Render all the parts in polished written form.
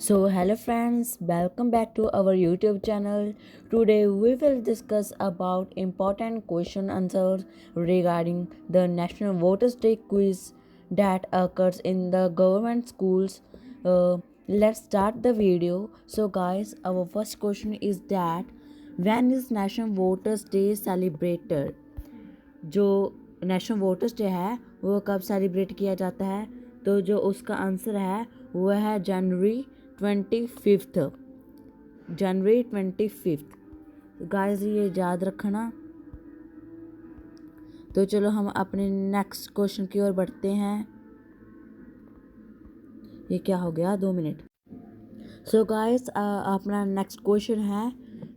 So hello friends, welcome back to our YouTube channel. Today we will discuss about important question answers regarding the National Voters Day quiz that occurs in the government schools. Let's start the video. So guys, our first question is that when is National Voters Day celebrated? जो national voters day है वो कब celebrate किया जाता है? तो जो उसका आंसर है वह है जनवरी 25 गाइस ये याद रखना। तो चलो हम अपने नेक्स्ट क्वेश्चन की ओर बढ़ते हैं। ये क्या हो गया 2 मिनट। सो गाइस अपना नेक्स्ट क्वेश्चन है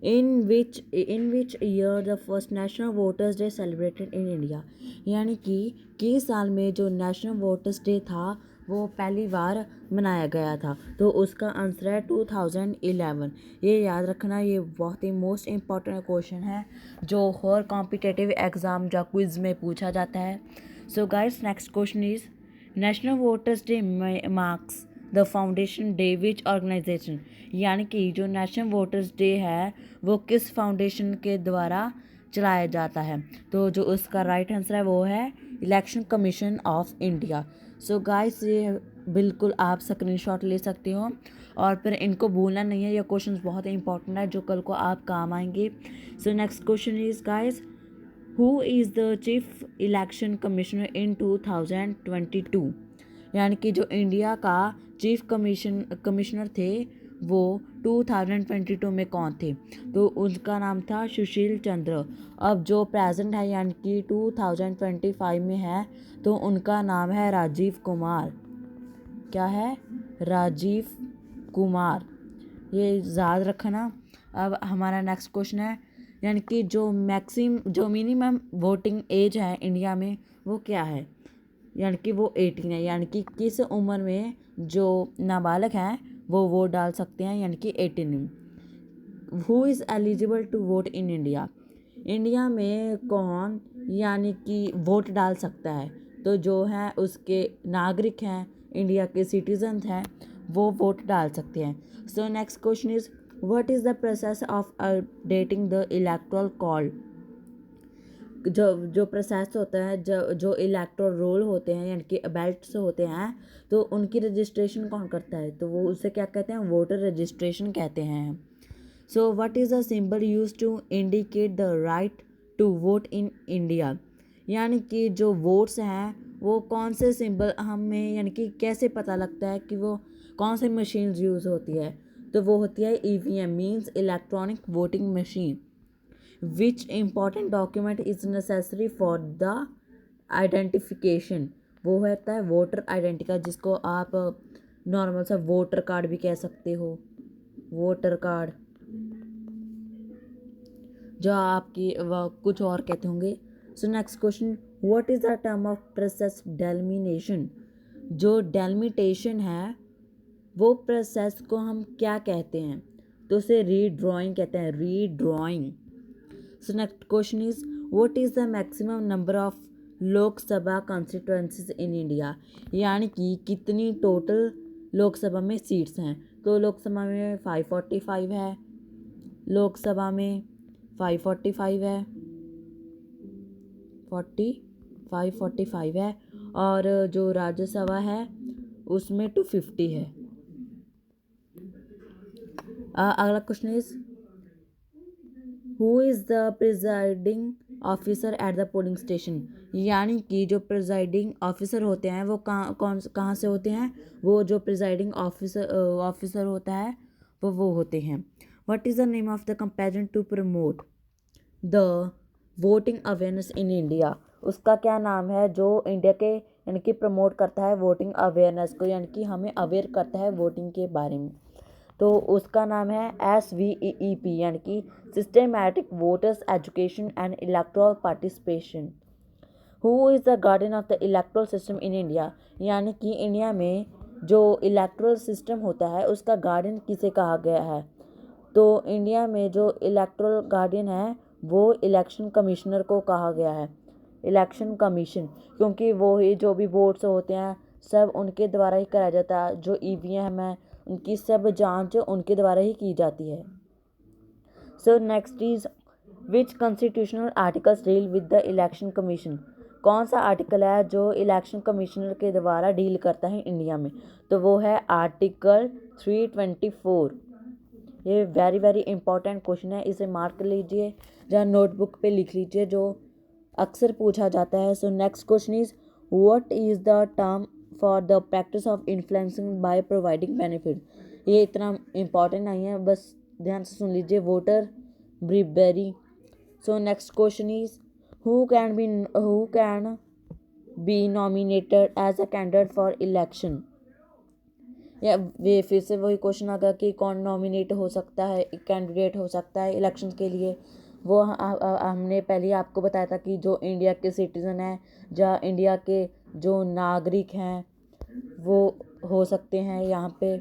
in which year the first national voters day celebrated in India। यानी कि किस साल में जो नेशनल वोटर्स डे था वो पहली बार मनाया गया था। तो उसका आंसर है 2011। ये याद रखना, ये बहुत ही मोस्ट इम्पॉर्टेंट क्वेश्चन है जो हर कॉम्पिटिटिव एग्ज़ाम या क्विज में पूछा जाता है। So guys next question is national voters day marks the foundation day which organization. यानी कि जो नेशनल वोटर्स डे है वो किस फाउंडेशन के द्वारा चलाया जाता है? तो जो उसका राइट आंसर है वो है election commission of India. So guys ये बिल्कुल आप स्क्रीनशॉट ले सकते हो और फिर इनको भूलना नहीं है। ये क्वेश्चंस बहुत ही इंपॉर्टेंट है जो कल को आप काम आएंगे। सो next question is guys who is the chief election commissioner इन 2022। यानी कि जो इंडिया का चीफ कमिश्नर थे वो 2022 में कौन थे? तो उनका नाम था सुशील चंद्र। अब जो प्रेजेंट है यानी कि 2025 में है तो उनका नाम है राजीव कुमार। क्या है? राजीव कुमार। ये याद रखना। अब हमारा नेक्स्ट क्वेश्चन है यानी कि जो मिनिमम वोटिंग एज है इंडिया में वो क्या है? यानी कि वो 18 है। यानी कि किस उम्र में जो नाबालग हैं वो वोट डाल सकते हैं, यानी कि 18। Who is eligible to vote in India. India में कौन यानी कि वोट डाल सकता है? तो जो है उसके नागरिक हैं, इंडिया के सिटीजन हैं, वो वोट डाल सकते हैं। सो next question is what is the process of updating the electoral call. जो प्रोसेस होता है, जो इलेक्टोरल रोल होते हैं यानी कि बैलेट्स होते हैं, तो उनकी रजिस्ट्रेशन कौन करता है? तो वो उसे क्या कहते हैं? वोटर रजिस्ट्रेशन कहते हैं। So what is the symbol use to indicate the right to vote in India. यानी कि जो वोट्स हैं वो कौन से सिंबल हमें यानी कि कैसे पता लगता है कि वो कौन सी मशीन यूज़ होती है? तो वो होती है EVM means electronic voting machine. Which important document is necessary for the identification. वो होता है वोटर आइडेंटिटी कार्ड, जिसको आप नॉर्मल सा वोटर कार्ड भी कह सकते हो। वोटर कार्ड जो आपकी कुछ और कहते होंगे। So next question what is the term of process delimination. जो डेलिमिटेशन है वो प्रोसेस को हम क्या कहते हैं? तो उसे रीड्राइंग कहते हैं, redrawing. So next question is what is the maximum number of Lok Sabha constituencies in India. यानी कि कितनी टोटल लोकसभा में सीट्स हैं? तो लोकसभा में 545 है, लोकसभा में 545 है, 45 है, और जो राज्यसभा है उसमें 250 है। अगला question is who is the presiding officer at the polling station. यानी कि जो प्रिजाइडिंग ऑफिसर होते हैं वो कहाँ से होते हैं? वो जो प्रिजाइडिंग ऑफिसर होता है वो होते हैं। What is the name of the comparison to promote the voting awareness in India. उसका क्या नाम है जो इंडिया के यानी कि प्रमोट करता है वोटिंग अवेयरनेस को, यानी कि हमें अवेयर करता है वोटिंग के बारे में? तो उसका नाम है SVEEP यानी कि systematic voters education and electoral participation. Who is the guardian of the electoral system in India. यानी कि इंडिया में जो इलेक्टोरल सिस्टम होता है उसका गार्डियन किसे कहा गया है? तो इंडिया में जो इलेक्टोरल गार्डियन है वो इलेक्शन कमिश्नर को कहा गया है, इलेक्शन कमीशन, क्योंकि वो ही जो भी वोट्स होते हैं सब उनके द्वारा ही कराया जाता है। जो EVM है उनकी सब जांच उनके द्वारा ही की जाती है। So next is which constitutional articles deal with the election commission. कौन सा आर्टिकल है जो इलेक्शन कमिश्नर के द्वारा डील करता है इंडिया में, तो वो है आर्टिकल 324। ये वेरी वेरी इंपॉर्टेंट क्वेश्चन है, इसे मार्क कर लीजिए या नोटबुक पे लिख लीजिए, जो अक्सर पूछा जाता है। सो next question is what is the term for the practice of influencing by providing benefit. ये इतना इंपॉर्टेंट नहीं है, बस ध्यान से सुन लीजिए, voter bribery. So next question is who can be nominated as a candidate for election। या वे फिर से वही क्वेश्चन आ गया कि कौन नॉमिनेट हो सकता है, कैंडिडेट हो सकता है इलेक्शन के लिए। वो हमने पहले ही आपको बताया था कि जो इंडिया के सिटीज़न हैं या इंडिया के जो नागरिक हैं वो हो सकते हैं यहाँ पे।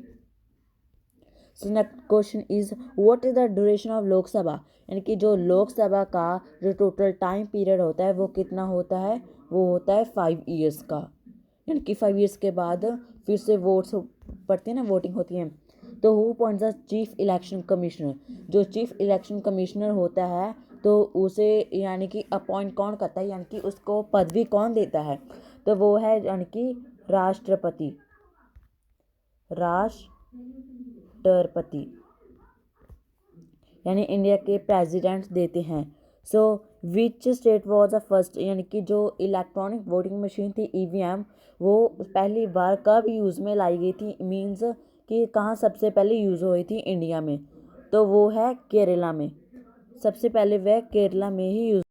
सो next question is what is the duration of Lok Sabha, यानी कि जो लोकसभा का जो टोटल टाइम पीरियड होता है वो कितना होता है, वो होता है 5 ईयर्स का। यानी कि 5 ईयर्स के बाद फिर से वोट्स पड़ते हैं ना, वोटिंग होती है। तो who appoints the chief election commissioner, जो चीफ इलेक्शन कमिश्नर होता है तो उसे यानी कि अपॉइंट कौन करता है, यानी कि उसको पदवी कौन देता है, तो वो है यानी कि राष्ट्रपति, यानी इंडिया के प्रेसिडेंट देते हैं। So which state was the first, यानी कि जो इलेक्ट्रॉनिक वोटिंग मशीन थी ईवीएम, वो पहली बार कब यूज़ में लाई गई थी, मीन्स कि कहाँ सबसे पहले यूज़ हुई थी इंडिया में, तो वो है केरला में। सबसे पहले वह केरला में ही यूज़